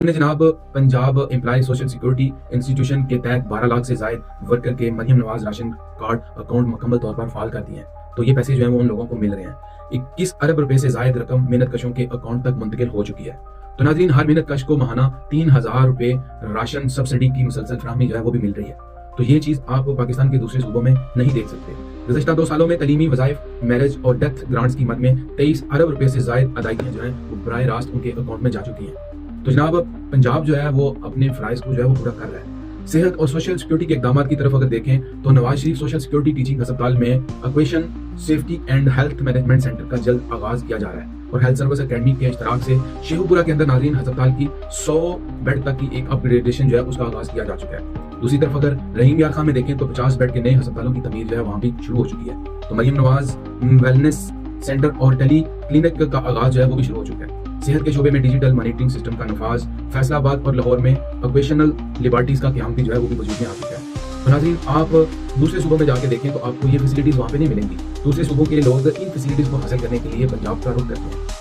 نے جناب Punjab employee social security institution کے تحت 12 لاکھ سے زائد ورکر کے Maryam Nawaz ration card account مکمل طور پر فعال کر دیے ہیں، تو یہ پیسے جو ہیں وہ ان لوگوں کو مل رہے ہیں۔ 21 ارب روپے سے زائد رقم محنت کشوں کے اکاؤنٹ تک منتقل ہو چکی ہے۔ تو ناظرین، ہر محنت کش کو ماہانہ 3000 روپے راشن سبسڈی کی مسلسل فراہمی جو ہے وہ بھی مل رہی ہے۔ تو یہ چیز آپ پاکستان کے دوسرے صوبوں میں نہیں دیکھ سکتے۔ گزشتہ 2 سالوں میں تعلیمی وظائف، میرج اور ڈیتھ گرانٹس کی مد میں 23 ارب روپے سے زائد ادائیگیاں جو ہیں وہ براہ راست ان کے اکاؤنٹ میں جا چکی ہیں۔ تو جناب پنجاب جو ہے وہ اپنے فرائض کو جو ہے وہ پورا کر رہا ہے۔ صحت اور سوشل سیکورٹی کے اقدامات کی طرف اگر دیکھیں تو Nawaz Sharif social security teaching ہسپتال میں equation safety and health management centre کا جلد آغاز کیا جا رہا ہے، اور ہیلتھ سروس اکیڈمی کے اشتراک سے شیخوپورہ کے اندر ناظرین ہسپتال کی 100 بیڈ تک کی ایک اپ گریڈیشن جو ہے اس کا آغاز کیا جا چکا ہے۔ دوسری طرف اگر رحیم یار خان میں دیکھیں تو 50 بیڈ کے نئے ہسپتالوں کی تعمیر جو ہے وہاں بھی شروع ہو چکی ہے۔ تو مریم نواز ویلنس سینٹر اور ٹیلی کلینک کا آغاز جو ہے وہ بھی شروع ہو چکا ہے۔ صحت کے شعبے میں ڈیجیٹل مانیٹرنگ سسٹم کا نفاذ، فیصلہ آباد اور لاہور میں آپریشنل لیبارٹیز کا قیام بھی جو ہے وہ بھی وجود میں آ چکا ہے۔ تو ناظرین، آپ دوسرے صوبوں میں جا کے دیکھیں تو آپ کو یہ فیسلٹیز وہاں پہ نہیں ملیں گی۔ دوسرے صوبوں کے لوگ ان فیسلٹیز کو حاصل کرنے کے لیے پنجاب کا رخ کرتے ہیں۔